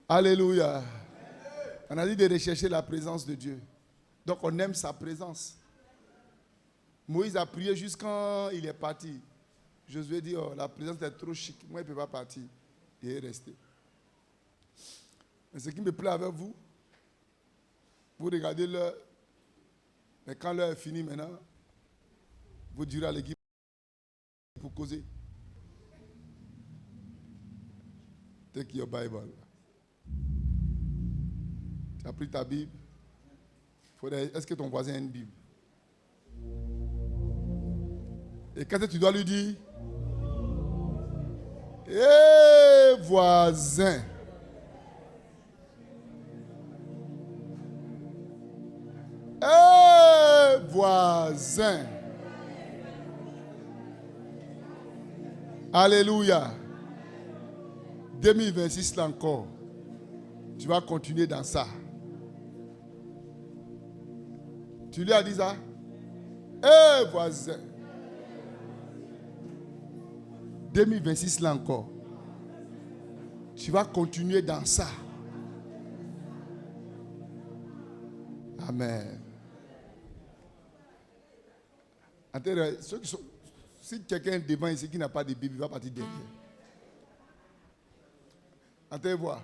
Alléluia. On a dit de rechercher la présence de Dieu. Donc on aime sa présence. Moïse a prié jusqu'à il est parti. Josué dit, oh, la présence est trop chic. Moi, il ne peut pas partir. Il est resté. Mais ce qui me plaît avec vous, vous regardez l'heure. Mais quand l'heure est finie maintenant, vous direz à l'équipe pour causer. Take your Bible. Tu as pris ta Bible. Est-ce que ton voisin a une Bible? Et qu'est-ce que tu dois lui dire? Hé, voisin. Hé, voisin. Alléluia. 2026 là encore. Tu vas continuer dans ça. Tu lui as dit ça? Hé, voisin. 2026 là encore. Tu vas continuer dans ça. Amen. Ceux qui sont, si quelqu'un est devant ici qui n'a pas de Bible, il va partir derrière. Attendez voir.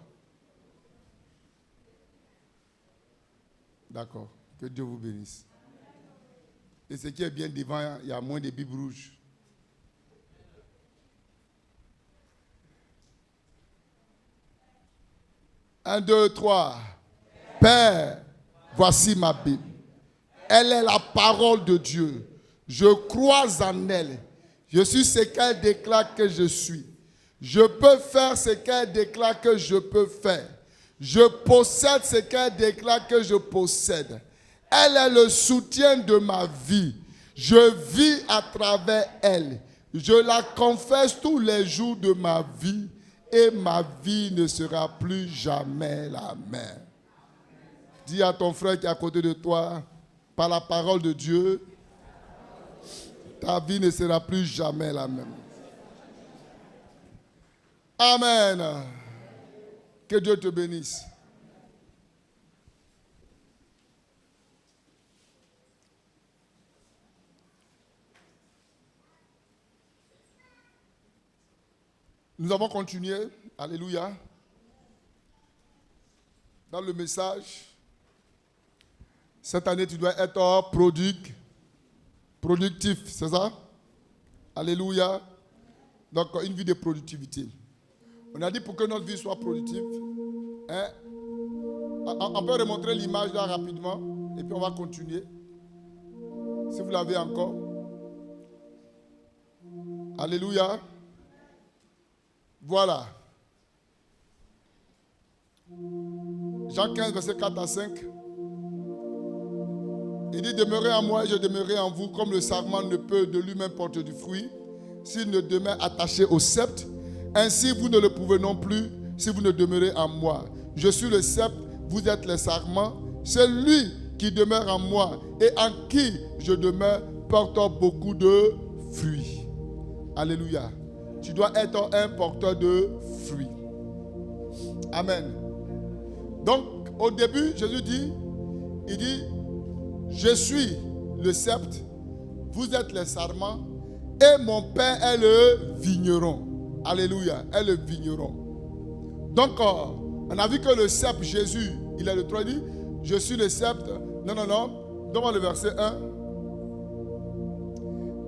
D'accord. Que Dieu vous bénisse. Et ce qui est bien devant, il y a moins de Bibles rouges. Un, deux, trois. Père, voici ma Bible. Elle est la parole de Dieu. Je crois en elle. Je suis ce qu'elle déclare que je suis. Je peux faire ce qu'elle déclare que je peux faire. Je possède ce qu'elle déclare que je possède. Elle est le soutien de ma vie. Je vis à travers elle. Je la confesse tous les jours de ma vie. Et ma vie ne sera plus jamais la même. Dis à ton frère qui est à côté de toi, par la parole de Dieu, ta vie ne sera plus jamais la même. Amen. Que Dieu te bénisse. Nous avons continué. Alléluia. Dans le message, cette année, tu dois être productif, c'est ça? Alléluia. Donc, une vie de productivité. On a dit pour que notre vie soit productive, hein, on peut remontrer l'image là rapidement et puis on va continuer. Si vous l'avez encore. Alléluia. Voilà. Jean 15, verset 4 à 5. Il dit, demeurez en moi et je demeurerai en vous, comme le sarment ne peut de lui-même porter du fruit, s'il ne demeure attaché au sceptre. Ainsi, vous ne le pouvez non plus si vous ne demeurez en moi. Je suis le sceptre, vous êtes les sarments. Celui qui demeure en moi et en qui je demeure porte beaucoup de fruits. Alléluia. Tu dois être un porteur de fruits. Amen. Donc, au début, Jésus dit, il dit, je suis le sceptre, vous êtes les sarments, et mon Père est le vigneron. Alléluia, est le vigneron. Donc, on a vu que le sceptre, Jésus, il est le trône, il dit, je suis le sceptre. Non. Donne-moi le verset 1.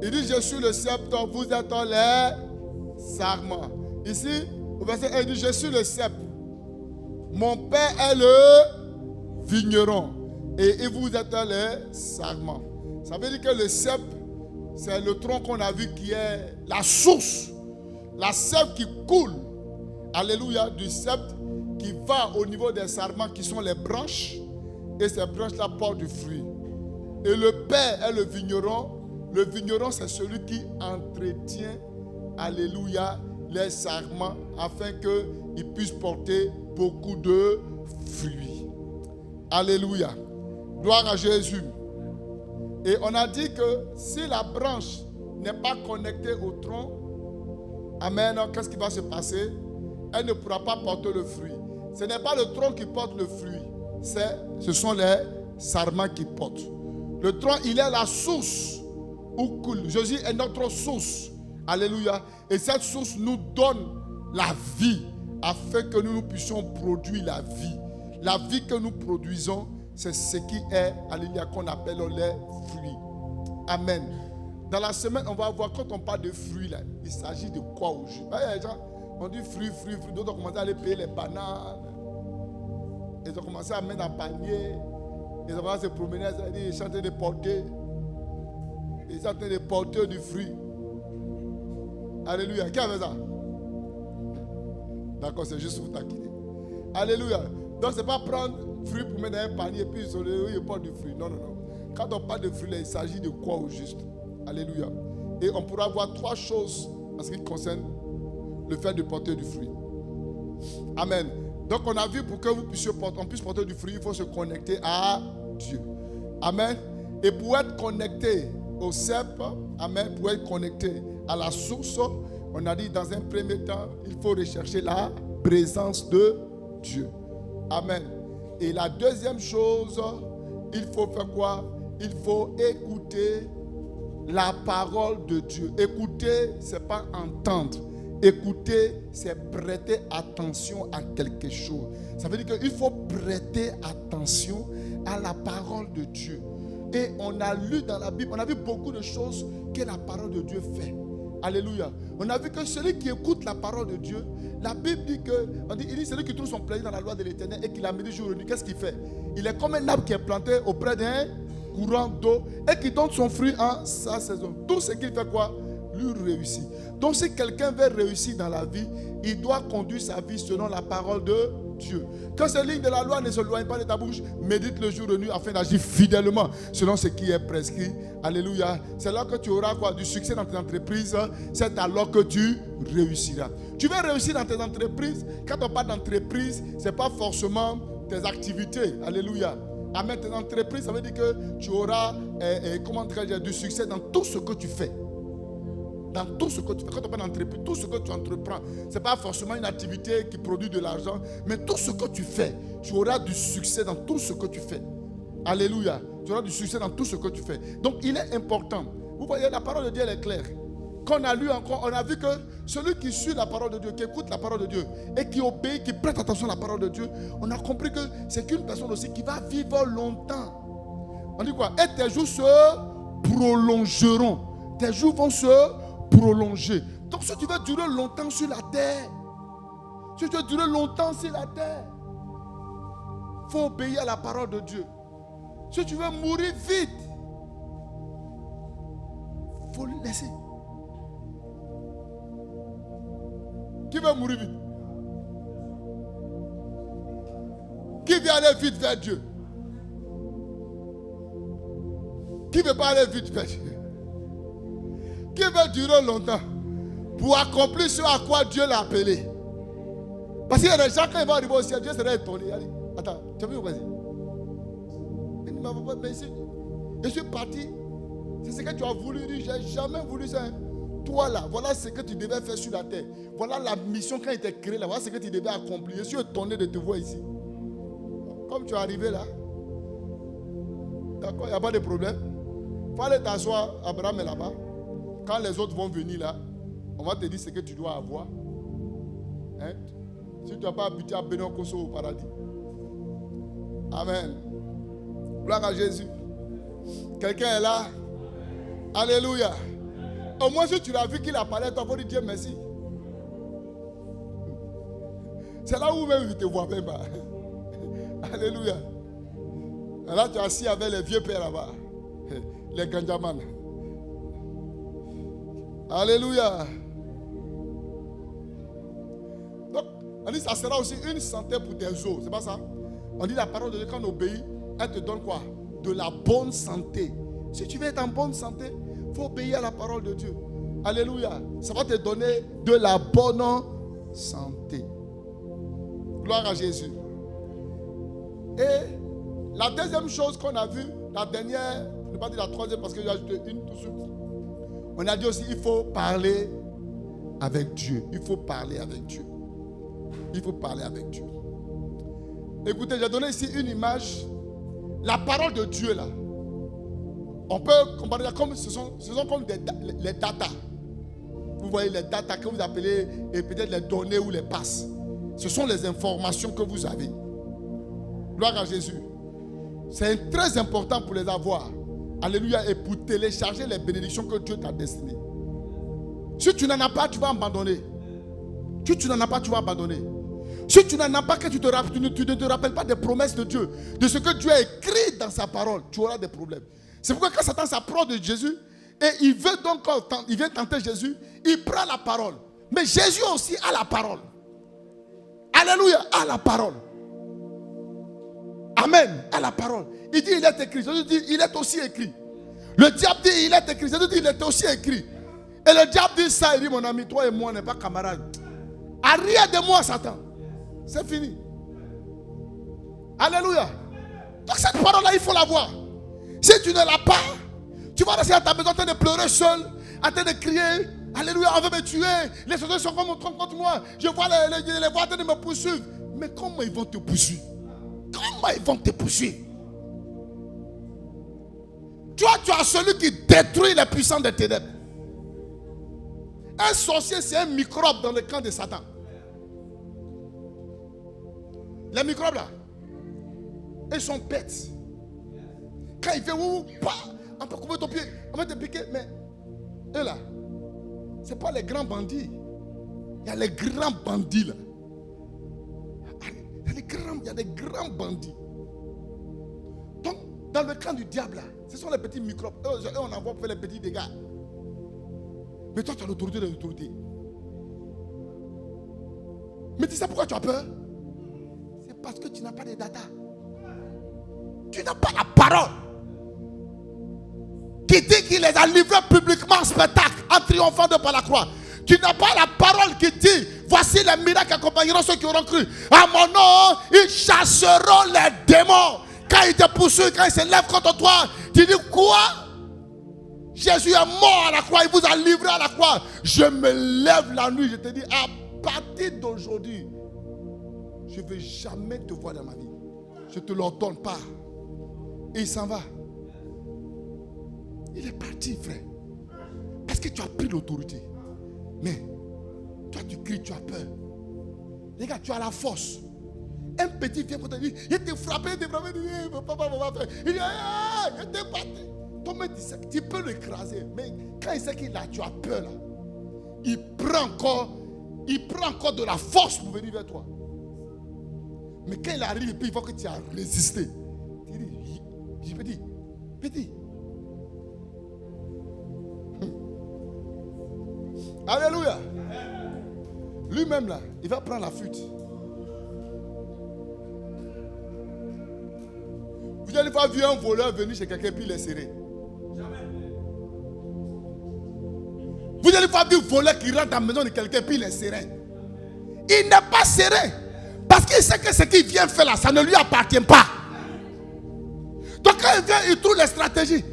Il dit, je suis le sceptre, vous êtes les sarments. Ici, au verset 1, il dit, je suis le sceptre. Mon Père est le vigneron. Et vous êtes les sarments. Ça veut dire que le sceptre, c'est le tronc qu'on a vu qui est la source. La sève qui coule. Alléluia, du sceptre qui va au niveau des sarments qui sont les branches. Et ces branches-là portent du fruit. Et le Père est le vigneron. Le vigneron, c'est celui qui entretient, alléluia, les sarments afin qu'ils puissent porter beaucoup de fruits. Alléluia. Gloire à Jésus. Et on a dit que si la branche n'est pas connectée au tronc, amen, qu'est-ce qui va se passer? Elle ne pourra pas porter le fruit. Ce n'est pas le tronc qui porte le fruit. Ce sont les sarments qui portent. Le tronc, il est la source où coule. Jésus est notre source. Alléluia. Et cette source nous donne la vie afin que nous puissions produire la vie. La vie que nous produisons, c'est ce qui est, alléluia, qu'on appelle les fruits. Amen. Dans la semaine, on va voir, quand on parle de fruits, là, il s'agit de quoi au juste? Il y a des gens, on dit fruits. D'autres ont commencé à aller payer les bananes. Ils ont commencé à mettre un panier. Ils ont commencé à se promener, ils sont en train de porter. Ils sont en train de porter du fruit. Alléluia. Qui a fait ça? D'accord, c'est juste pour taquiner. Alléluia. Donc, ce n'est pas prendre fruit pour mettre dans un panier et puis il porte du fruit. Non. Quand on parle de fruit, là, il s'agit de quoi au juste? Alléluia. Et on pourra voir 3 choses en ce qui concerne le fait de porter du fruit. Amen. Donc, on a vu pour que on puisse porter du fruit, il faut se connecter à Dieu. Amen. Et pour être connecté au cep, amen, pour être connecté à la source, on a dit dans un premier temps, il faut rechercher la présence de Dieu. Amen. Et la deuxième chose, il faut faire quoi? Il faut écouter la parole de Dieu. Écouter, ce n'est pas entendre. Écouter, c'est prêter attention à quelque chose. Ça veut dire qu'il faut prêter attention à la parole de Dieu. Et on a lu dans la Bible, on a vu beaucoup de choses que la parole de Dieu fait. Alléluia. On a vu que celui qui écoute la parole de Dieu, la Bible dit que, il dit celui qui trouve son plaisir dans la loi de l'Éternel et qui la médite jour et nuit, qu'est-ce qu'il fait? Il est comme un arbre qui est planté auprès d'un courant d'eau et qui donne son fruit en sa saison. Tout ce qu'il fait quoi? Lui réussit. Donc si quelqu'un veut réussir dans la vie, il doit conduire sa vie selon la parole de Dieu. Que ces lignes de la loi ne se loignent pas de ta bouche, médite le jour et nuit afin d'agir fidèlement selon ce qui est prescrit. Alléluia. C'est là que tu auras quoi? Du succès dans tes entreprises. C'est alors que tu réussiras. Tu veux réussir dans tes entreprises. Quand on parle d'entreprise, ce n'est pas forcément tes activités. Alléluia. Amen. Tes entreprises, ça veut dire que tu auras du succès dans tout ce que tu fais. Dans tout ce que tu fais, quand on parle d'entreprise, tout ce que tu entreprends, ce n'est pas forcément une activité qui produit de l'argent, mais tout ce que tu fais, tu auras du succès dans tout ce que tu fais. Alléluia. Tu auras du succès dans tout ce que tu fais. Donc il est important. Vous voyez, la parole de Dieu, elle est claire. Quand on a lu encore, on a vu que celui qui suit la parole de Dieu, qui écoute la parole de Dieu et qui obéit, qui prête attention à la parole de Dieu, on a compris que c'est qu'une personne aussi qui va vivre longtemps. On dit quoi? Et tes jours se prolongeront. Tes jours vont se prolonger. Donc si tu veux durer longtemps sur la terre, si tu veux durer longtemps sur la terre, il faut obéir à la parole de Dieu. Si tu veux mourir vite, il faut le laisser. Qui veut mourir vite? Qui veut aller vite vers Dieu? Qui ne veut pas aller vite vers Dieu? Qui veut durer longtemps pour accomplir ce à quoi Dieu l'a appelé? Parce qu'il y a des gens, quand ils vont arriver au ciel, Dieu serait étonné. Allez, attends, tu as vu, vas-y. Mais je suis parti. C'est ce que tu as voulu dire. Je n'ai jamais voulu ça. Toi là, voilà ce que tu devais faire sur la terre. Voilà la mission quand il était créé là. Voilà ce que tu devais accomplir. Je suis étonné de te voir ici. Comme tu es arrivé là. D'accord, il n'y a pas de problème. Il faut aller t'asseoir. Abraham est là-bas. Quand les autres vont venir là, on va te dire ce que tu dois avoir. Hein? Si tu n'as pas habité à Benoît Kosso au paradis. Amen. Gloire à Jésus. Quelqu'un est là? Alléluia. Au moins si tu l'as vu qu'il a parlé, tu vas dire Dieu merci. C'est là où même il te voit même. Alléluia. Là tu es assis avec les vieux pères là-bas. Les Ganjaman. Alléluia. Donc, on dit ça sera aussi une santé pour tes os. C'est pas ça? On dit la parole de Dieu, quand on obéit, elle te donne quoi? De la bonne santé. Si tu veux être en bonne santé, il faut obéir à la parole de Dieu. Alléluia. Ça va te donner de la bonne santé. Gloire à Jésus. Et la deuxième chose qu'on a vue, la dernière, je ne vais pas dire la troisième parce que j'ai ajouté une tout de suite. On a dit aussi, il faut parler avec Dieu. Il faut parler avec Dieu. Il faut parler avec Dieu. Écoutez, j'ai donné ici une image. La parole de Dieu là. On peut comparer comme ce sont comme les data. Vous voyez les data que vous appelez et peut-être les données ou les passes. Ce sont les informations que vous avez. Gloire à Jésus. C'est très important pour les avoir. Alléluia. Et pour télécharger les bénédictions que Dieu t'a destinées. Si tu n'en as pas, tu vas abandonner. Si tu n'en as pas, tu vas abandonner. Si tu n'en as pas, que tu ne te rappelles pas des promesses de Dieu, de ce que Dieu a écrit dans sa parole, tu auras des problèmes. C'est pourquoi quand Satan s'approche de Jésus, et il vient tenter Jésus, il prend la parole. Mais Jésus aussi a la parole. Alléluia, a la parole. Amen, a la parole. Il dit, il est écrit. Jésus dit, il est aussi écrit. Le diable dit, il est écrit. Jésus dit, il est aussi écrit. Et le diable dit ça, il dit, mon ami, toi et moi, on n'est pas camarades. Arrière de moi, Satan. C'est fini. Alléluia. Donc cette parole-là, il faut l'avoir. Si tu ne l'as pas, tu vas rester à ta maison en train de pleurer seul, en train de crier. Alléluia, on veut me tuer. Les soldats sont contre moi. Je vois les voix en train de me poursuivre. Mais comment ils vont te poursuivre? Comment ils vont te poursuivre? Tu as celui qui détruit les puissants des ténèbres. Un sorcier, c'est un microbe dans le camp de Satan. Les microbes là, ils sont bêtes. Quand ils viennent, on peut couper ton pied, on va te piquer, mais eux là, ce n'est pas les grands bandits. Il y a les grands bandits là. Il y a des grands bandits. Donc, dans le camp du diable là, ce sont les petits microbes. Eux, on envoie pour faire les petits dégâts. Mais toi, tu as l'autorité de l'autorité. Mais tu sais pourquoi tu as peur? C'est parce que tu n'as pas de data. Tu n'as pas la parole qui dit qu'il les a livrés publiquement en spectacle, en triomphant de par la croix. Tu n'as pas la parole qui dit, voici les miracles qui accompagneront ceux qui auront cru. À mon nom, ils chasseront les démons. Quand ils te poursuivent, quand ils se lèvent contre toi, tu dis quoi? Jésus est mort à la croix, il vous a livré à la croix. Je me lève la nuit, je te dis, à partir d'aujourd'hui, je ne vais jamais te voir dans ma vie. Je ne te l'ordonne pas. Et il s'en va. Il est parti, frère. Parce que tu as pris l'autorité. Mais toi, tu cries, tu as peur. Les gars, tu as la force. Un petit vient pour te dire, il te frappé, il te frappé, il dit, papa, il dit, il te battu. Toi, tu peux l'écraser. Mais quand il sait qu'il a, tu as peur là. Il prend encore de la force pour venir vers toi. Mais quand il arrive, il voit que tu as résisté. Il dit, petit. Alléluia. Lui-même là, il va prendre la fuite. Vous allez pas voir un voleur venir chez quelqu'un puis les serrer. Vous allez pas voir un voleur qui rentre dans la maison de quelqu'un puis les serrer. Il n'est pas serré. Parce qu'il sait que ce qu'il vient faire là, ça ne lui appartient pas. Donc quand il vient, il trouve les stratégies.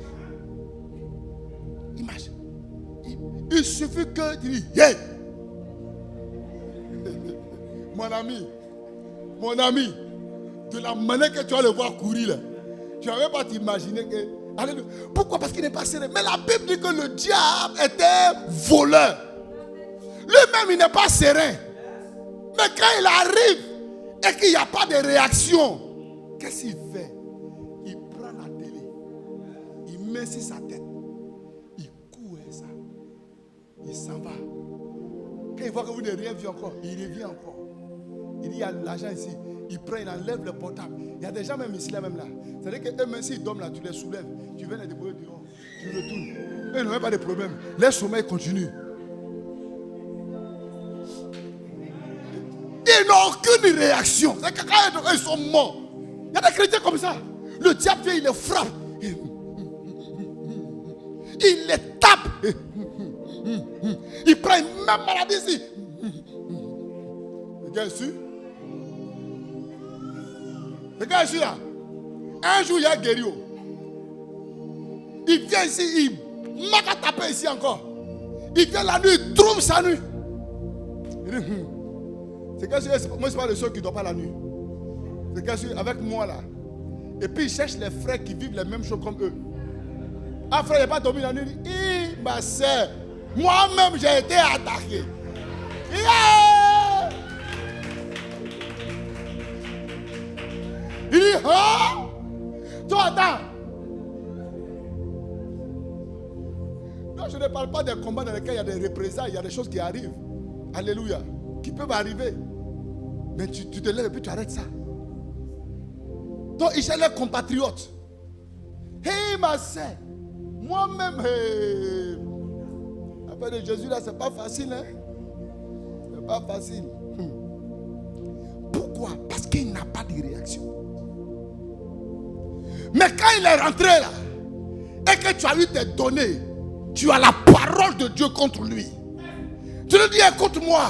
Imagine. Il suffit que tu dis, yeah. Mon ami, de la manière que tu vas le voir courir là, tu ne vas même pas t'imaginer que... Alléluia. Pourquoi? Parce qu'il n'est pas serré. Mais la Bible dit que le diable était voleur. Lui-même, il n'est pas serein. Mais quand il arrive et qu'il n'y a pas de réaction, qu'est-ce qu'il fait? Il prend la télé, il met sur sa tête, il court ça, il s'en va. Quand il voit que vous n'avez rien vu encore, il revient encore. Il dit, il y a l'argent ici. Il prend, il enlève le portable. Il y a des gens même ici, là même là. C'est-à-dire qu'eux, même s'ils dorment là, tu les soulèves. Tu viens les déposer dehors. Tu retournes. Eux, ils n'ont même pas de problème. Leur sommeil continue. Ils n'ont aucune réaction. C'est que quand ils sont morts. Il y a des chrétiens comme ça. Le diable vient, il les frappe. Il les tape. Il prend une même maladie ici. Le gars est sûr. Le gars est sûr là. Un jour, il y a guéri. Il vient ici, il m'a qu'à taper ici encore. Il vient la nuit, il trouve sa nuit. Il dit, c'est que moi, c'est pas le seul qui ne dort pas la nuit. C'est qu'elle suit avec moi là. Et puis ils cherchent les frères qui vivent les mêmes choses comme eux. Ah frère, il n'a pas dormi la nuit. Ma soeur, moi-même j'ai été attaqué. Yeah! Il dit, oh! Toi, attends. Non, je ne parle pas des combats dans lesquels il y a des représailles, il y a des choses qui arrivent. Alléluia. Qui peuvent arriver. Mais tu te lèves et puis tu arrêtes ça. Donc, ils cherchent leurs compatriotes. Hey, ma soeur. Moi-même, hey. Après de Jésus, là, c'est pas facile, hein. C'est pas facile. Pourquoi? Parce qu'il n'a pas de réaction. Mais quand il est rentré là, et que tu as eu tes données, tu as la parole de Dieu contre lui. Tu lui dis, écoute-moi,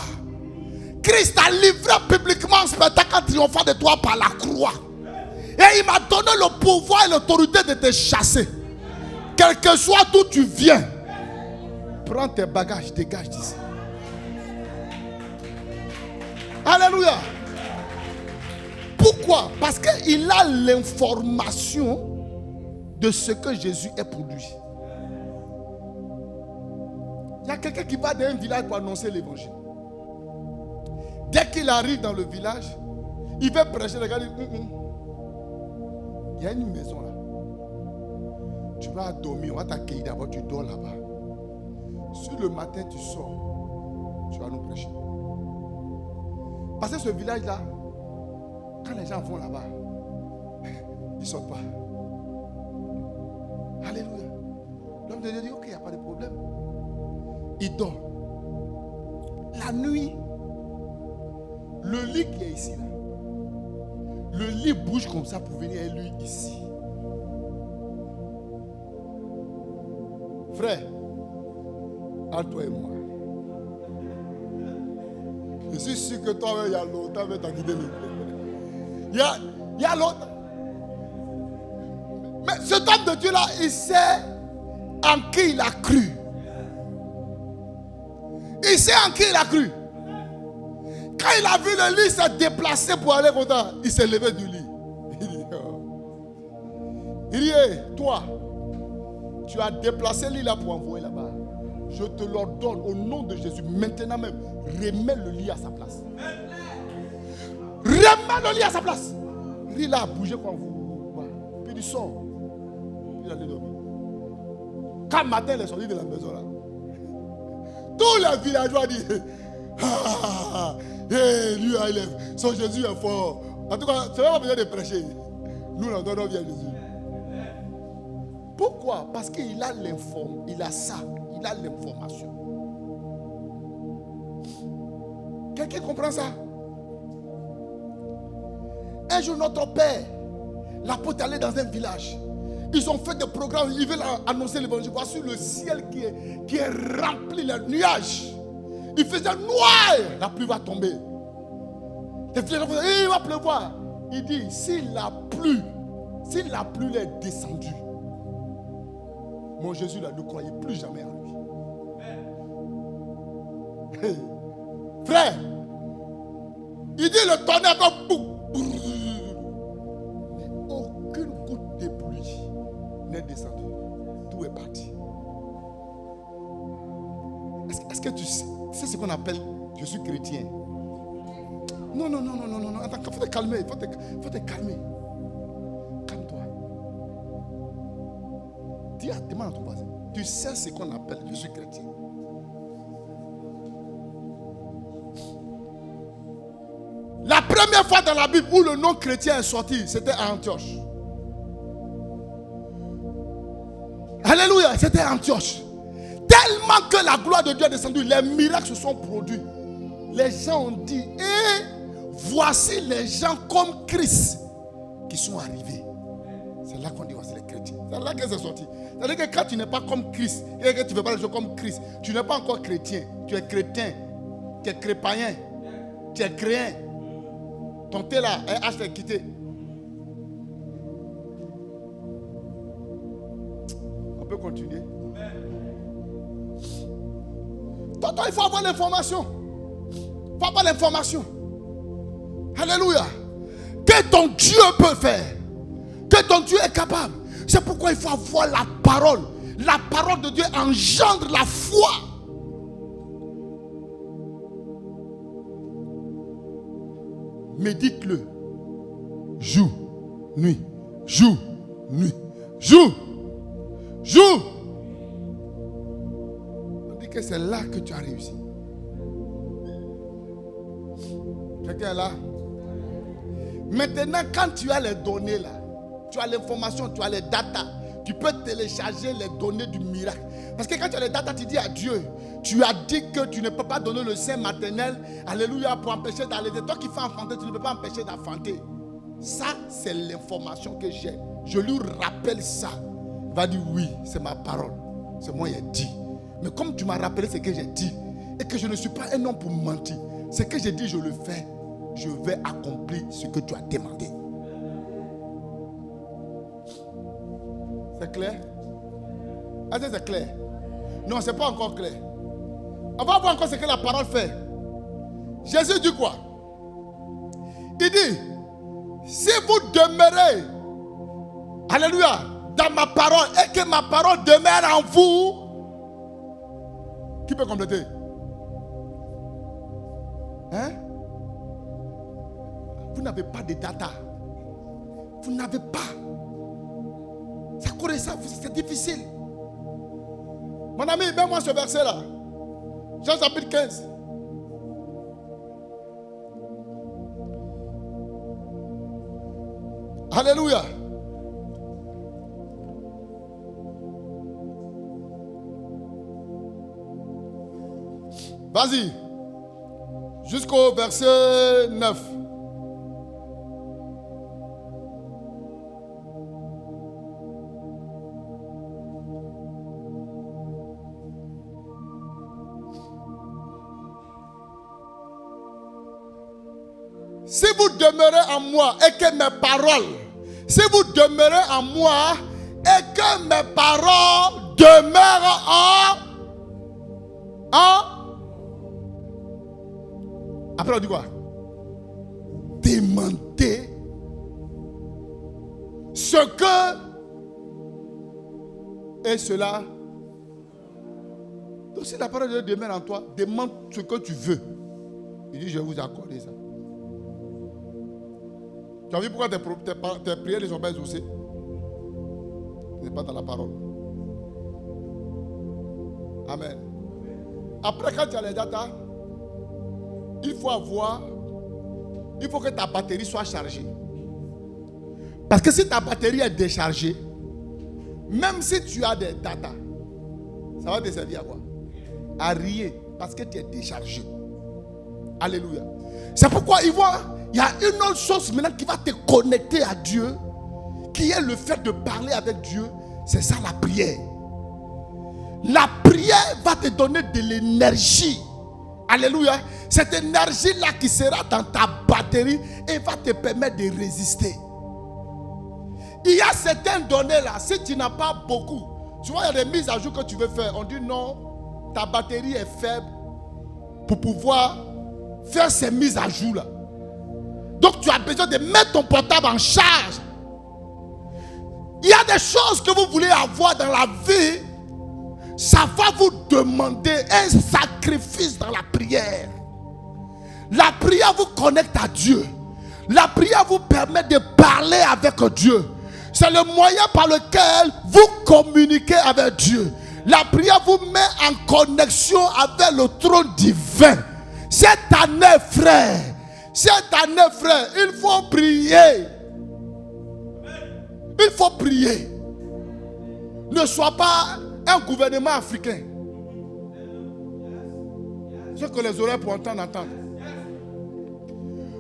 Christ a livré publiquement un spectacle triomphant de toi par la croix. Et il m'a donné le pouvoir et l'autorité de te chasser. Quel que soit d'où tu viens, prends tes bagages, dégage d'ici. Alléluia. Pourquoi? Parce qu'il a l'information de ce que Jésus est pour lui. Il y a quelqu'un qui va dans un village pour annoncer l'évangile. Dès qu'il arrive dans le village, il veut prêcher. Regarde, il y a une maison là. Tu vas dormir, on va t'accueillir d'abord, tu dors là-bas. Sur le matin, tu sors, tu vas nous prêcher. Parce que ce village-là, quand les gens vont là-bas, ils ne sortent pas. Alléluia. L'homme de Dieu dit, ok, il n'y a pas de problème. Il dort. La nuit, le lit qui est ici, là, le lit bouge comme ça pour venir et lui ici. Frère, à toi et moi. Je suis sûr que toi, il y a longtemps, tu as guidé le. Il y a longtemps. Mais cet homme de Dieu là, il sait en qui il a cru. Il sait en qui il a cru. Quand il a vu le lit se déplacer pour aller content, il s'est levé du lit. Il dit, hey, toi, tu as déplacé le lit là pour envoyer là-bas. Je te l'ordonne au nom de Jésus. Maintenant même, remets le lit à sa place. Remets le lit à sa place. Le lit là a bougé quand vous. Puis il sort. Il allait dormir. Quand matin, il est sorti de la maison là. Tous les villageois disent, lui, il est, son Jésus est fort. En tout cas, c'est pas besoin de prêcher. Nous, on donne bien Jésus. Pourquoi? Parce qu'il a l'information. Il a ça. Il a l'information. Quelqu'un comprend ça? Un jour, notre père, l'apôtre allait dans un village. Ils ont fait des programmes, ils veulent annoncer l'évangile. Voici le ciel qui est rempli de nuages. Il faisait noir, la pluie va tomber. Les villageois faisaient, il va pleuvoir. Il dit, si la pluie est descendue, mon Jésus là, ne croyez plus jamais en lui. Hey. Frère, il dit le tonnerre comme mais aucune goutte de pluie n'est descendue. Tout est parti. Est-ce que tu sais ce qu'on appelle je suis chrétien? Non. Attends, il faut te calmer. Il faut te calmer. Calme-toi. Demande à ton voisin. Tu sais ce qu'on appelle je suis chrétien? La première fois dans la Bible où le nom chrétien est sorti, c'était à Antioche. Alléluia, c'était à Antioche. Tellement que la gloire de Dieu est descendue, les miracles se sont produits. Les gens ont dit, voici les gens comme Christ qui sont arrivés. C'est là qu'on dit, voici les chrétiens. C'est là que c'est sorti. C'est-à-dire que quand tu n'es pas comme Christ, et que tu ne fais pas les choses comme Christ, tu n'es pas encore chrétien. Tu es chrétien, tu es crépaïen, tu es créen. Ton thé là, H t'est quitté. On peut continuer. Tonton, il faut avoir l'information. Il faut avoir l'information. Alléluia. que ton Dieu peut faire, que ton Dieu est capable. C'est pourquoi il faut avoir la parole. La parole de Dieu engendre la foi. Médite-le. Jour, nuit, jour, nuit, jour, jour. On dit que c'est là que tu as réussi. Quelqu'un est là? Maintenant, quand tu as les données là, tu as l'information, tu as les datas, tu peux télécharger les données du miracle. Parce que quand tu as les datas, tu dis à Dieu, tu as dit que tu ne peux pas donner le sein maternel, alléluia, pour empêcher d'allaiter. Toi qui fais enfanter, tu ne peux pas empêcher d'enfanter. Ça, c'est l'information que j'ai. Je lui rappelle ça. Il va dire oui, c'est ma parole. C'est moi qui ai dit. Mais comme tu m'as rappelé ce que j'ai dit, et que je ne suis pas un homme pour mentir, ce que j'ai dit, je le fais. Je vais accomplir ce que tu as demandé. C'est clair? Est-ce que c'est clair? Non, ce n'est pas encore clair. On va voir encore ce que la parole fait. Jésus dit quoi? Il dit, si vous demeurez, alléluia, dans ma parole et que ma parole demeure en vous, qui peut compléter? Hein? Vous n'avez pas de data. Vous n'avez pas. Ça connaît ça, c'est difficile. Mon ami, mets-moi ce verset-là. Jean chapitre 15. Alléluia. Vas-y. Jusqu'au verset 9. Si vous demeurez en moi et que mes paroles, si vous demeurez en moi et que mes paroles demeurent Après on dit quoi? Demandez ce que et cela. Donc si la parole de Dieu demeure en toi, demande ce que tu veux. Il dit je vais vous accorder ça. Tu as vu pourquoi tes prières ne sont pas exaucées? Ce n'est pas dans la parole. Amen. Après, quand tu as les datas, il faut que ta batterie soit chargée. Parce que si ta batterie est déchargée, même si tu as des datas, ça va te servir à quoi? À rien. Parce que tu es déchargé. Alléluia. C'est pourquoi il y a une autre chose maintenant qui va te connecter à Dieu, qui est le fait de parler avec Dieu. C'est ça la prière. La prière va te donner de l'énergie. Alléluia. Cette énergie-là qui sera dans ta batterie et va te permettre de résister. Il y a certaines données là, si tu n'as pas beaucoup, tu vois, il y a des mises à jour que tu veux faire. On dit non, ta batterie est faible pour pouvoir faire ces mises à jour là. Donc tu as besoin de mettre ton portable en charge. Il y a des choses que vous voulez avoir dans la vie. Ça va vous demander un sacrifice dans la prière. La prière vous connecte à Dieu. La prière vous permet de parler avec Dieu. C'est le moyen par lequel vous communiquez avec Dieu. La prière vous met en connexion avec le trône divin. Cette année, frère, il faut prier. Il faut prier. Ne sois pas un gouvernement africain. Ce que les oreilles pour entendre.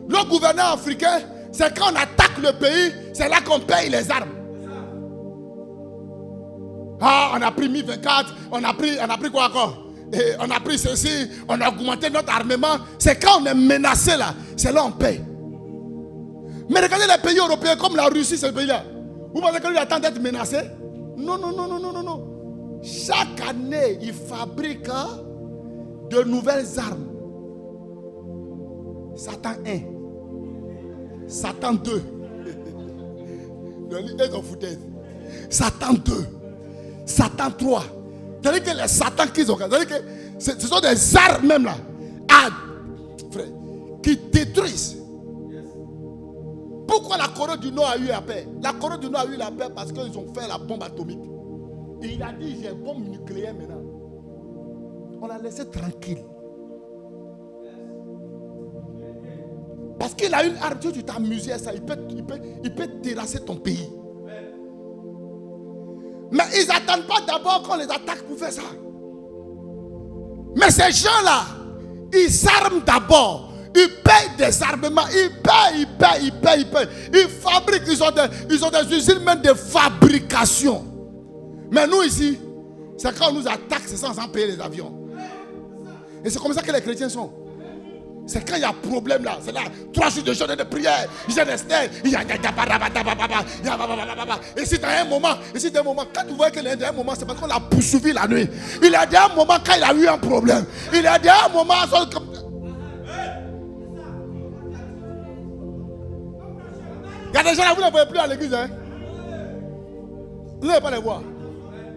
Le gouvernement africain, c'est quand on attaque le pays, c'est là qu'on paye les armes. Ah, on a pris Mi-24, on a pris quoi encore? Et on a pris ceci, on a augmenté notre armement. C'est quand on est menacé là, c'est là on paye. Mais regardez les pays européens comme la Russie, ce pays-là. Vous pensez que lui attend d'être menacé? Non. Chaque année, ils fabriquent de nouvelles armes. Satan 1, Satan 2. Le livre de foutaise. Satan 2. Satan 3. C'est-à-dire que les Satan qu'ils ont, c'est-à-dire que ce sont des armes même là, frère, qui détruisent. Pourquoi la Corée du Nord a eu la paix? La Corée du Nord a eu la paix parce qu'ils ont fait la bombe atomique. Et il a dit, j'ai une bombe nucléaire maintenant. On l'a laissé tranquille. Parce qu'il a une arme, tu t'amuses à ça, il peut terrasser ton pays. Mais ils n'attendent pas d'abord qu'on les attaque pour faire ça. Mais ces gens-là, ils s'arment d'abord. Ils payent des armements. Ils payent. Ils fabriquent. Ils ont des usines même de fabrication. Mais nous ici, c'est quand on nous attaque, c'est sans payer les avions. Et c'est comme ça que les chrétiens sont. C'est quand il y a problème là. C'est là, 3 jours de journée de prière. Il y a des stèles. Et si dans un moment, quand tu vois qu'il y a un moment, c'est parce qu'on l'a poursuivi la nuit. Il y a un moment quand il a eu un problème. Il y a un moment. Il y a des gens là, vous ne voyez plus à l'église. Hein? Vous n'allez pas les voir.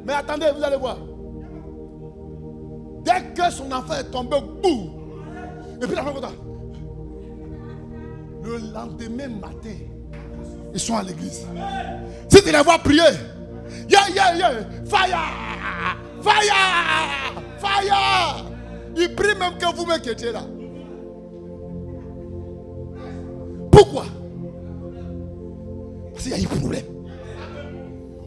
Mais attendez, vous allez voir. Dès que son enfant est tombé, boum. Et puis l'enfant comme ça. Le lendemain matin, ils sont à l'église. Si tu les vois prier, fire, fire, fire. Ils prient même que vous-même qui étiez là. Pourquoi? Parce qu'il y a un problème.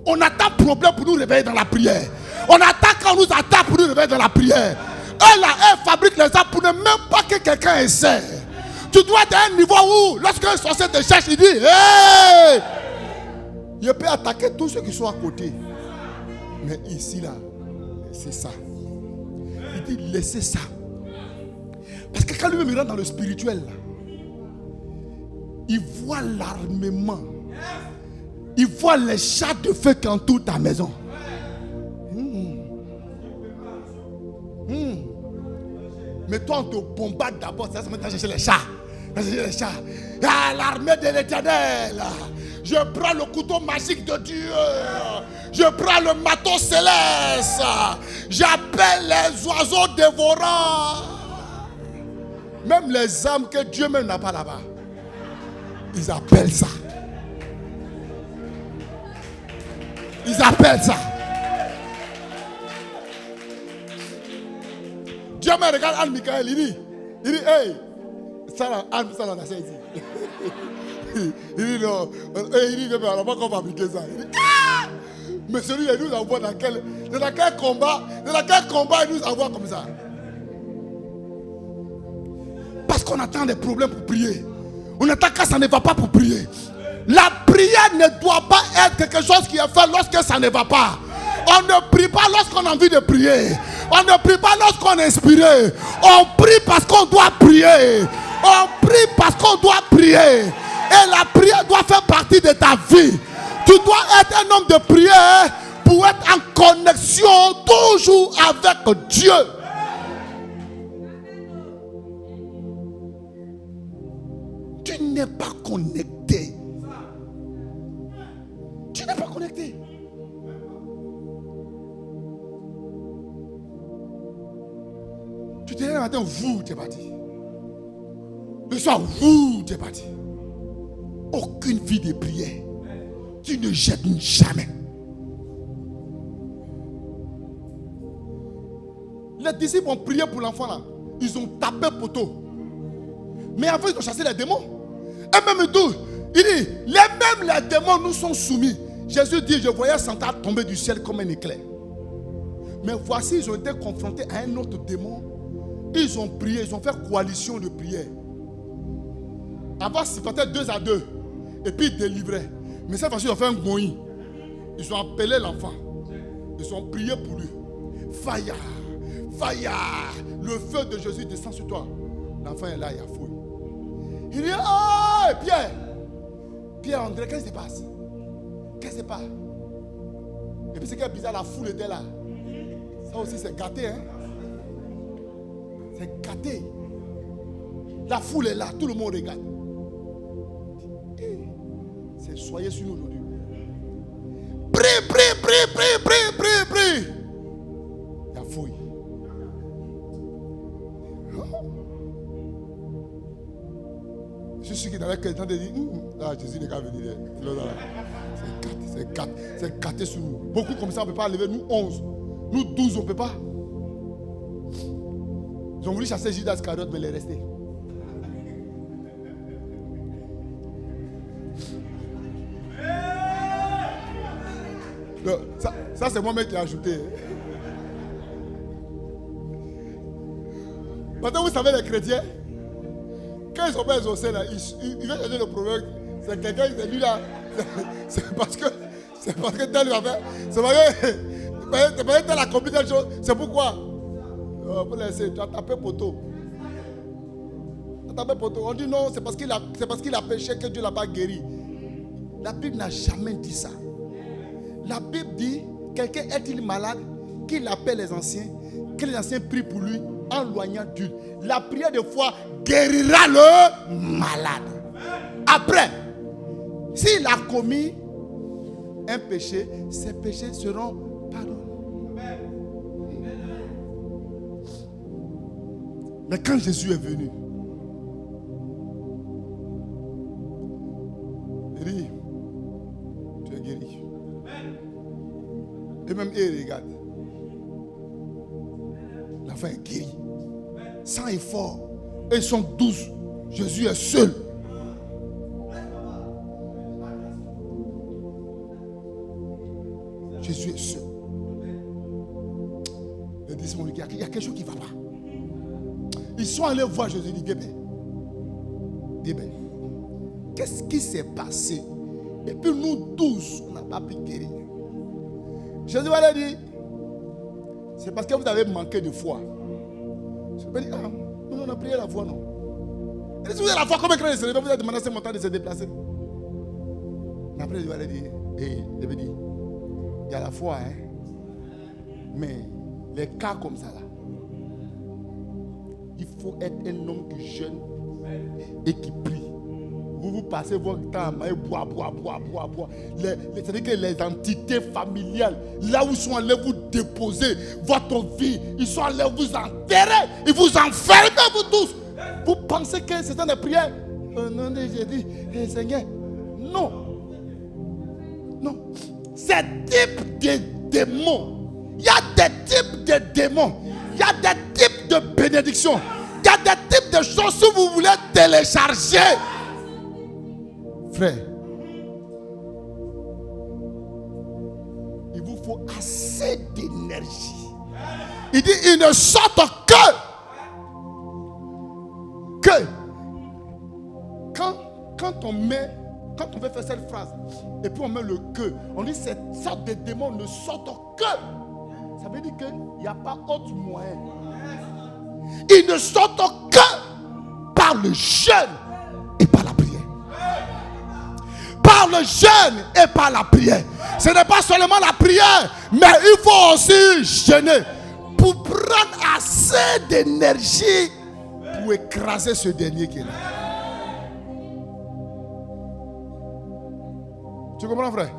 On attend problème pour nous réveiller dans la prière. On attend quand on nous attaque pour nous réveiller dans la prière. Eux là, elles fabriquent les armes pour ne même pas que quelqu'un essaie. Tu dois être à un niveau où, lorsque un sorcier te cherche, il dit hey! Je peux attaquer tous ceux qui sont à côté. Mais ici là, c'est ça. Il dit laissez ça. Parce que quand lui-même il rentre dans le spirituel, là, il voit l'armement. Il voit les chats de feu qui entourent ta maison. Mais toi, on te bombarde d'abord. Ça se met à chercher les chats. Ah, l'armée de l'Éternel. Je prends le couteau magique de Dieu. Je prends le marteau céleste. J'appelle les oiseaux dévorants. Même les âmes que Dieu même n'a pas là-bas. Ils appellent ça. Ils appellent ça. Dieu me regarde Anne Michael, il dit, hey, ça là, Anne, ça là, on a saisi. Il dit non, il dit, mais on n'a pas qu'on fabriquer ça. Il dit, ah! Mais celui-là, il nous envoie dans quel combat il nous envoie comme ça. Parce qu'on attend des problèmes pour prier. On attend quand ça ne va pas pour prier. La prière ne doit pas être quelque chose qui est fait lorsque ça ne va pas. On ne prie pas lorsqu'on a envie de prier. On ne prie pas lorsqu'on est inspiré. On prie parce qu'on doit prier. On prie parce qu'on doit prier. Et la prière doit faire partie de ta vie. Tu dois être un homme de prière pour être en connexion toujours avec Dieu. Tu n'es pas connecté. Tu n'es pas connecté. Tu te lèves le matin, vous, tu es parti. Le soir, vous, tu es parti. Aucune vie de prière. Tu ne jettes jamais. Les disciples ont prié pour l'enfant là. Ils ont tapé poteau. Mais avant, ils ont chassé les démons. Et même tout, il dit, les démons nous sont soumis. Jésus dit, je voyais Satan tomber du ciel comme un éclair. Mais voici, ils ont été confrontés à un autre démon. Ils ont prié, ils ont fait coalition de prière. Avant, c'est peut-être 2 à 2. Et puis ils délivraient. Mais cette fois-ci, ils ont fait un goï. Ils ont appelé l'enfant. Ils ont prié pour lui. Fire, fire. Le feu de Jésus descend sur toi. L'enfant est là, il a fouille. Il dit, oh, Pierre. Pierre, André, qu'est-ce qui se passe? Qu'est-ce qui se passe? Et puis ce qui est bizarre, la foule était là. Ça aussi, c'est gâté, hein? C'est gâté. La foule est là, tout le monde regarde. soyez sur nous aujourd'hui. Prie, prie, prie, prie, prie, prie, prie. La fouille. Je suis sûr qu'il y avait quelqu'un qui dit Jésus n'est qu'à venir. C'est gâté sur nous. Beaucoup comme ça, on ne peut pas lever. Nous 11. Nous 12, on ne peut pas. Ils ont voulu chasser Judas Iscariote, mais il est resté. Ça c'est moi-même qui ai ajouté. Maintenant, vous savez, les chrétiens, quand ils sont pas exaucés, là, ils viennent chercher le proverbe. C'est quelqu'un qui est lui là. C'est parce que tel va faire. C'est parce que tel a compris telle chose. C'est pourquoi. Vous laissez, tu as tapé poteau. Tu as tapé poteau. On dit non, c'est parce qu'il a péché que Dieu ne l'a pas guéri. La Bible n'a jamais dit ça. La Bible dit, quelqu'un est-il malade, qu'il appelle les anciens, que les anciens prient pour lui en loignant Dieu. La prière de foi guérira le malade. Après, s'il a commis un péché, ses péchés seront pardonnés. Mais quand Jésus est venu, il dit, tu es guéri. Et même il regarde. L'enfant est guéri. Sans effort. Et ils sont 12. Jésus est seul. Jésus est seul. Il dit, il y a quelque chose qui ne va pas. Ils sont allés voir Jésus. Il dit, qu'est-ce qui s'est passé? Et puis nous 12, on n'a pas pu guérir. Jésus va leur dire, c'est parce que vous avez manqué de foi. Je vais dire, nous on a prié la foi, non. Et si vous avez la foi, comme écrit, vous avez demandé à ce montant de se déplacer. Mais après, je vais leur dire, je vais dire, il y a la foi, mais les cas comme ça là, il faut être un homme qui jeûne et qui prie. Vous passez votre temps à boire. C'est-à-dire que les entités familiales, là où ils sont allés vous déposer votre vie, ils sont allés vous enterrer, ils vous enferment, vous tous. Vous pensez que c'est une prière? Non, j'ai dit, Seigneur, non. Non. C'est type de démons. Il y a des types de démons. Il y a des types de bénédictions. Il y a des types de choses que vous voulez télécharger. Frère, il vous faut assez d'énergie. Il dit, il ne sorte que quand on veut faire cette phrase et puis on met le que, on dit cette sorte de démon ne sortent que. Ça veut dire qu'il n'y a pas autre moyen. Il ne sortent que par le jeûne et par la prière. Par le jeûne et par la prière. Ce n'est pas seulement la prière, mais il faut aussi jeûner pour prendre assez d'énergie pour écraser ce dernier qui est là. Tu comprends, frère?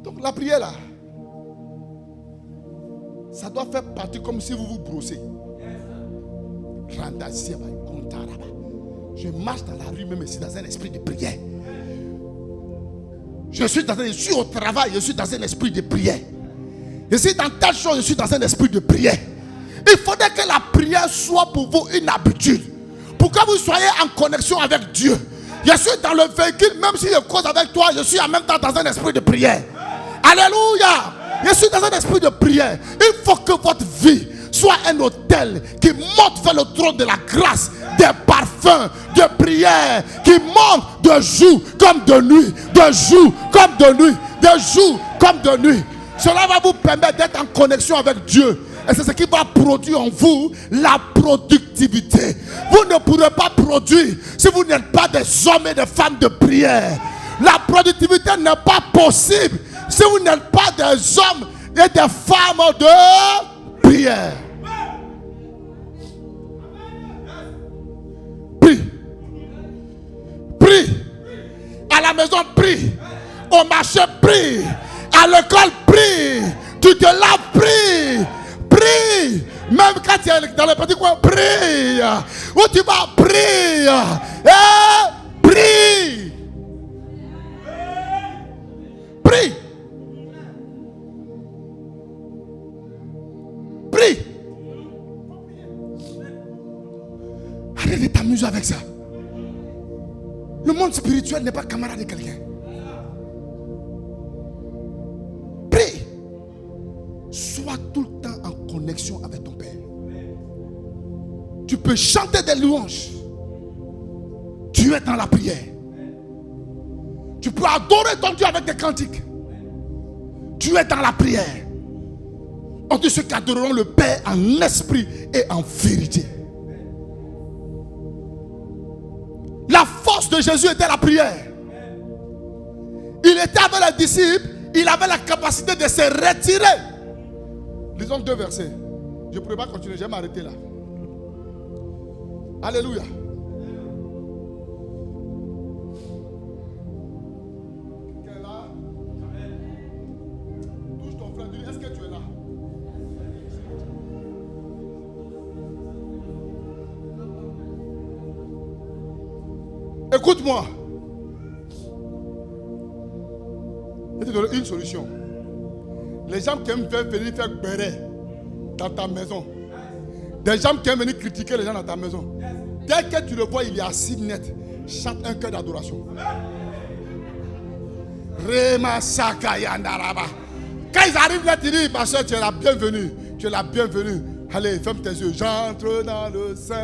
Donc la prière là, ça doit faire partie comme si vous vous brossez. Je marche dans la rue même ici dans un esprit de prière. Je suis au travail, je suis dans un esprit de prière. Je suis dans telle chose, je suis dans un esprit de prière. Il faudrait que la prière soit pour vous une habitude. Pour que vous soyez en connexion avec Dieu. Je suis dans le véhicule, même si je cause avec toi, je suis en même temps dans un esprit de prière. Alléluia. Je suis dans un esprit de prière. Il faut que votre vie soit un autel qui monte vers le trône de la grâce, des parfums, de prière, qui monte de jour comme de nuit, de jour comme de nuit, de jour comme de nuit. Cela va vous permettre d'être en connexion avec Dieu. Et c'est ce qui va produire en vous la productivité. Vous ne pourrez pas produire si vous n'êtes pas des hommes et des femmes de prière. La productivité n'est pas possible si vous n'êtes pas des hommes et des femmes de prière. Prie. Prie. À la maison, prie. Au marché, prie. À l'école, prie. Tu te laves, prie. Prie. Même quand tu es dans le petit coin, prie. Où tu vas, prie. Prie. Prie. Prie. Arrête de t'amuser avec ça. Le monde spirituel n'est pas camarade de quelqu'un. Prie. Sois tout le temps en connexion avec ton Père. Tu peux chanter des louanges. Tu es dans la prière. Tu peux adorer ton Dieu avec des cantiques. Tu es dans la prière. On dit ceux qui adoreront le Père en esprit et en vérité. La force de Jésus était la prière. Il était avec les disciples. Il avait la capacité de se retirer. Lisons 2 versets. Je ne pourrais pas continuer, je vais m'arrêter là. Alléluia. Quelqu'un est là? Touche ton frère, dis, est-ce que tu es là? Écoute-moi. Je vais te donner une solution. Les gens qui aiment venir faire béret dans ta maison. Des gens qui aiment venir critiquer les gens dans ta maison. Dès que tu le vois, il est assis net. Chante un cœur d'adoration. Quand ils arrivent là, tu dis, ma soeur, tu es la bienvenue. Tu es la bienvenue. Allez, ferme tes yeux. J'entre dans le sein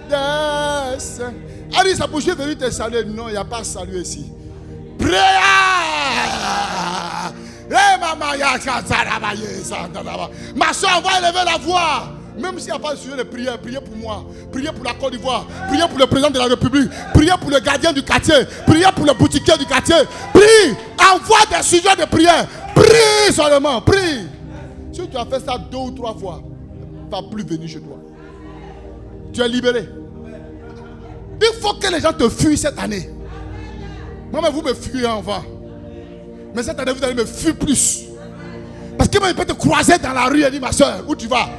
des saints. Allez, ça bouge venir te saluer. Non, il n'y a pas de salut ici. Prière. Ma soeur, va élever la voix. Même s'il n'y a pas de sujet de prière, priez pour moi. Priez pour la Côte d'Ivoire. Priez pour le président de la République. Priez pour le gardien du quartier. Priez pour le boutiquier du quartier. Prie. Envoie des sujets de prière. Prie seulement. Prie. Si tu as fait ça 2 ou 3 fois, il ne va plus venir chez toi. Tu es libéré. Il faut que les gens te fuient cette année. Moi, vous me fuyez enfant. Mais cette année, vous allez me fuir plus. Parce que moi, il peut te croiser dans la rue et dire, ma soeur, où tu vas?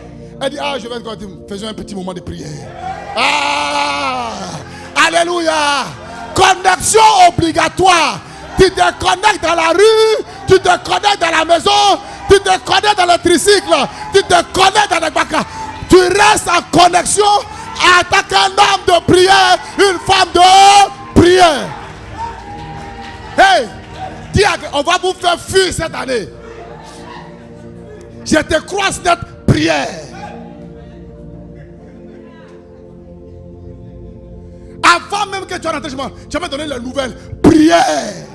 Elle dit, je vais te dire, faisons un petit moment de prière. Alléluia. Connexion obligatoire. Tu te connectes dans la rue, tu te connectes dans la maison, tu te connectes dans le tricycle, tu te connectes dans les bacas. Tu restes en connexion en tant qu'un homme de prière, une femme de prière. Hey, dis, on va vous faire fuir cette année. Je te croise cette prière. Avant même que tu rentres, je vais donner la nouvelle prière.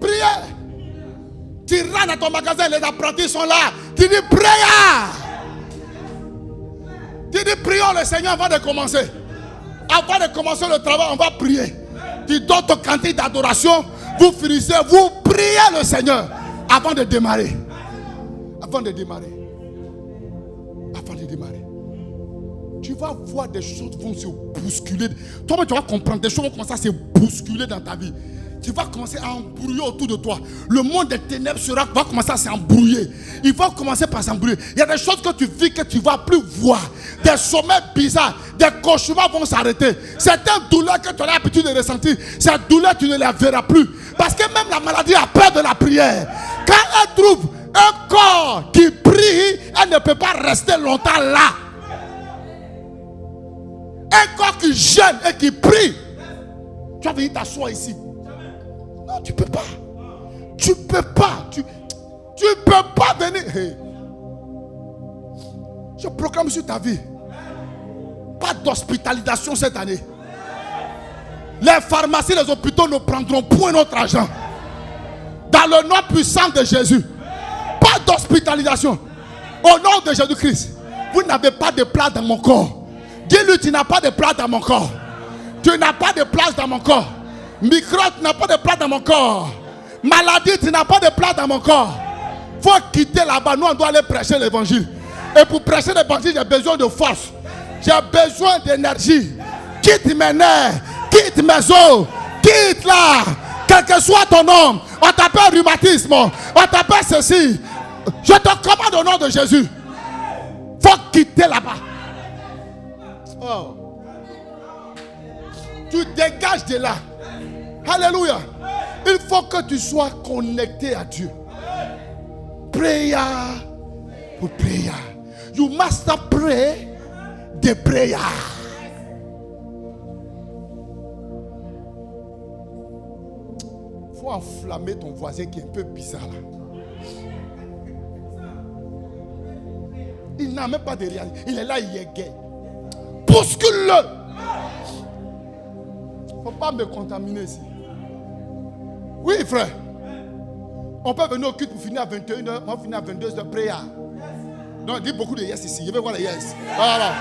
Prière. Tu rentres dans ton magasin, les apprentis sont là. Tu dis prière. Tu dis prions le Seigneur avant de commencer. Avant de commencer le travail, on va prier. Tu donnes ton cantique d'adoration. Vous finissez, vous priez le Seigneur avant de démarrer. Avant de démarrer. Avant de démarrer. Tu vas voir des choses vont se bousculer. Toi-même, tu vas comprendre. Des choses vont commencer à se bousculer dans ta vie. Tu vas commencer à embrouiller autour de toi. Le monde des ténèbres va commencer à s'embrouiller. Il va commencer par s'embrouiller. Il y a des choses que tu vis que tu ne vas plus voir. Des sommets bizarres, des cauchemars vont s'arrêter. Certaines douleurs que tu as l'habitude de ressentir, ces douleurs, tu ne les verras plus. Parce que même la maladie a peur de la prière. Quand elle trouve un corps qui prie, elle ne peut pas rester longtemps là. Un corps qui jeûne et qui prie, tu vas venir t'asseoir ici. Non, tu ne peux pas. Tu ne peux pas. Tu ne peux pas venir. Hey. Je proclame sur ta vie. Pas d'hospitalisation cette année. Les pharmacies, les hôpitaux ne prendront point notre argent. Dans le nom puissant de Jésus. Pas d'hospitalisation. Au nom de Jésus-Christ. Vous n'avez pas de place dans mon corps. Dis-lui, tu n'as pas de place dans mon corps. Tu n'as pas de place dans mon corps. Microbe, tu n'as pas de place dans mon corps. Maladie, tu n'as pas de place dans mon corps. Il faut quitter là-bas. Nous, on doit aller prêcher l'évangile. Et pour prêcher l'évangile, j'ai besoin de force. J'ai besoin d'énergie. quitte mes nerfs, quitte mes os, quitte là, quel que soit ton nom. On t'appelle rhumatisme, on t'appelle ceci. Je te commande au nom de Jésus. Faut quitter là-bas. Oh. Tu dégages de là. Alléluia. Il faut que tu sois connecté à Dieu. Prayer pour prayer. You must pray the prayer. Faut enflammer ton voisin qui est un peu bizarre là. Il n'a même pas de réalité. Il est là, il est gay. Bouscule-le. Faut pas me contaminer ici. Oui, frère. On peut venir au culte pour finir à 21h. On va finir à 22h. Prière. Non, dis beaucoup de yes ici. Je vais voir les yes. Voilà.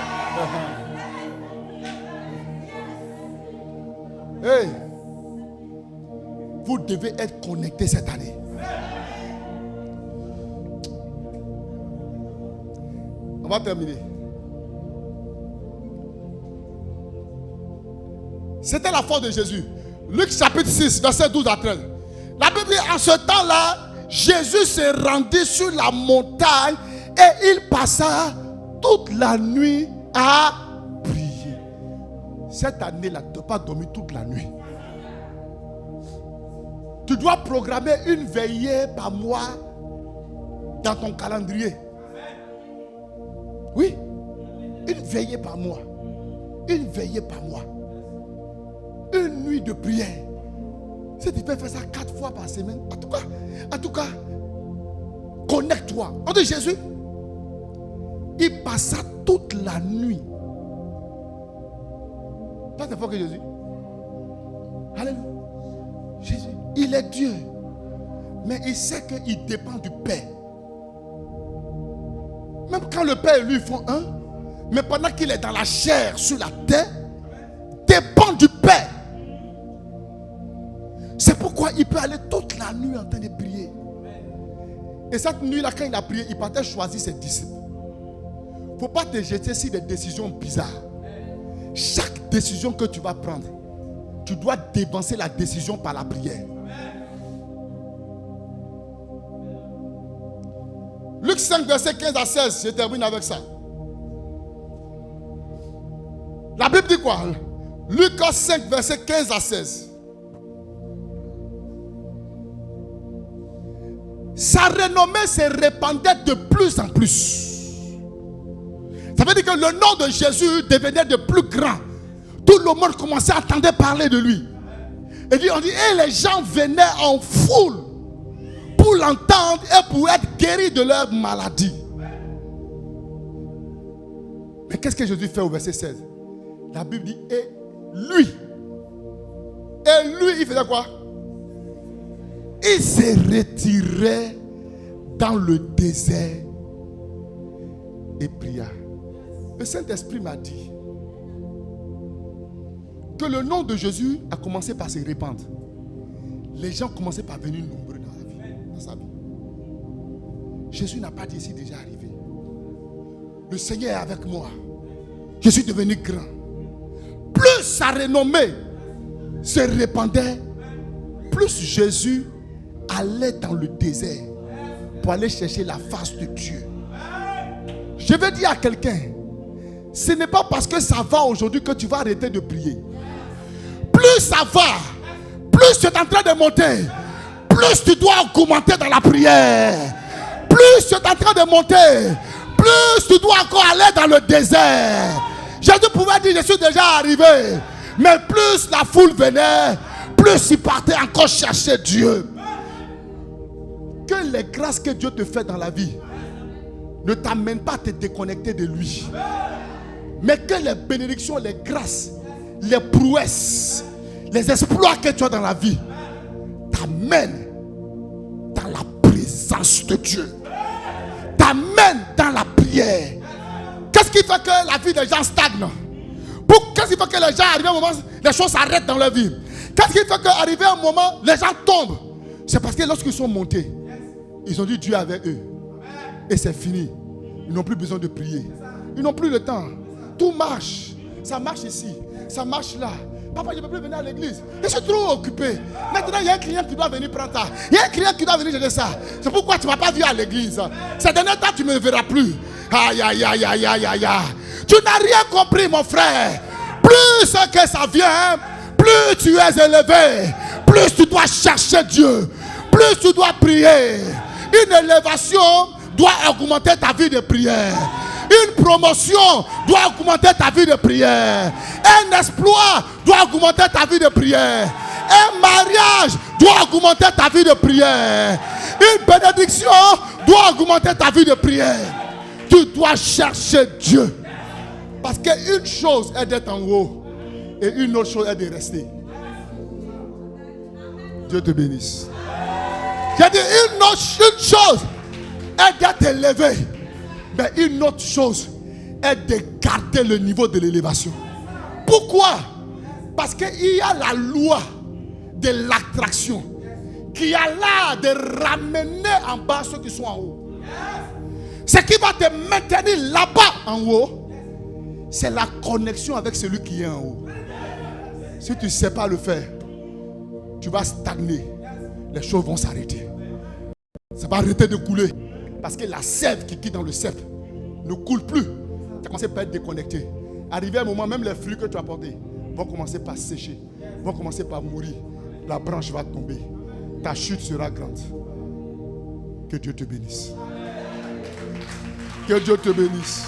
Hey. Vous devez être connectés cette année. On va terminer. C'était la foi de Jésus. Luc chapitre 6, verset 12 à 13. La Bible dit, en ce temps-là, Jésus s'est rendu sur la montagne et il passa toute la nuit à prier. Cette année-là, tu ne dois pas dormir toute la nuit. Tu dois programmer une veillée par mois dans ton calendrier. Oui, une veillée par mois. Une veillée par mois. Une nuit de prière. Si tu peux faire ça 4 fois par semaine, en tout cas, connecte-toi. On dit Jésus, il passa toute la nuit. Pas de fois que Jésus. Alléluia. Jésus, il est Dieu. Mais il sait qu'il dépend du Père. Même quand le Père et lui font un, mais pendant qu'il est dans la chair sur la terre, dépend du Père. C'est pourquoi il peut aller toute la nuit en train de prier. Et cette nuit-là, quand il a prié, il partait choisir ses disciples. Il ne faut pas te jeter sur des décisions bizarres. Chaque décision que tu vas prendre, tu dois dévancer la décision par la prière. Luc 5, verset 15 à 16, je termine avec ça. La Bible dit quoi? Luc 5, verset 15 à 16. Sa renommée se répandait de plus en plus. Ça veut dire que le nom de Jésus devenait de plus grand. Tout le monde commençait à entendre parler de lui. Et les gens venaient en foule pour l'entendre et pour être guéris de leur maladie. Mais qu'est-ce que Jésus fait au verset 16? La Bible dit, et lui, il faisait quoi? Il s'est retiré dans le désert et pria. Le Saint-Esprit m'a dit que le nom de Jésus a commencé par se répandre. Les gens commençaient par venir nombreux dans sa vie. Jésus n'a pas dit c'est déjà arrivé. Le Seigneur est avec moi. Je suis devenu grand. Plus sa renommée se répandait, plus Jésus allait dans le désert pour aller chercher la face de Dieu. Je veux dire à quelqu'un, ce n'est pas parce que ça va aujourd'hui que tu vas arrêter de prier. Plus ça va, plus tu es en train de monter, plus tu dois augmenter dans la prière. Plus tu es en train de monter, plus tu dois encore aller dans le désert. Jésus pouvait dire, je suis déjà arrivé. Mais plus la foule venait, plus il partait encore chercher Dieu. Que les grâces que Dieu te fait dans la vie ne t'amènent pas à te déconnecter de lui. Mais que les bénédictions, les grâces, les prouesses, les exploits que tu as dans la vie t'amènent dans la présence de Dieu. T'amènent dans la prière. Qu'est-ce qui fait que la vie des gens stagne? Qu'est-ce qui fait que les gens arrivent à un moment, les choses s'arrêtent dans leur vie? Qu'est-ce qui fait qu'arrivé à un moment, les gens tombent? C'est parce que lorsqu'ils sont montés, ils ont dit Dieu avec eux. Et c'est fini. Ils n'ont plus besoin de prier. Ils n'ont plus le temps. Tout marche. Ça marche ici. ça marche là. Papa, je ne peux plus venir à l'église. Je suis trop occupé. Maintenant, il y a un client qui doit venir prendre ça. Il y a un client qui doit venir chercher ça. C'est pourquoi tu ne m'as pas vu à l'église. Ces derniers temps, tu ne me verras plus. Aïe, aïe, aïe, aïe, aïe, aïe. Tu n'as rien compris, mon frère. Plus que ça vient, plus tu es élevé. Plus tu dois chercher Dieu. Plus tu dois prier. Une élévation doit augmenter ta vie de prière. Une promotion doit augmenter ta vie de prière. Un exploit doit augmenter ta vie de prière. Un mariage doit augmenter ta vie de prière. Une bénédiction doit augmenter ta vie de prière. Tu dois chercher Dieu. Parce qu'une chose est d'être en haut et une autre chose est de rester. Dieu te bénisse. J'ai dit une chose est d'être élevé. Mais une autre chose est de garder le niveau de l'élévation. Pourquoi? Parce qu'il y a la loi de l'attraction qui a l'art de ramener en bas ceux qui sont en haut. Ce qui va te maintenir là-bas en haut, c'est la connexion avec celui qui est en haut. Si tu ne sais pas le faire, tu vas stagner. Les choses vont s'arrêter. Ça va arrêter de couler. Parce que la sève qui quitte dans le cep ne coule plus. Tu as commencé par être déconnecté. Arrivé à un moment, même les fruits que tu as portés vont commencer par sécher, vont commencer par mourir. La branche va tomber. Ta chute sera grande. Que Dieu te bénisse. Que Dieu te bénisse.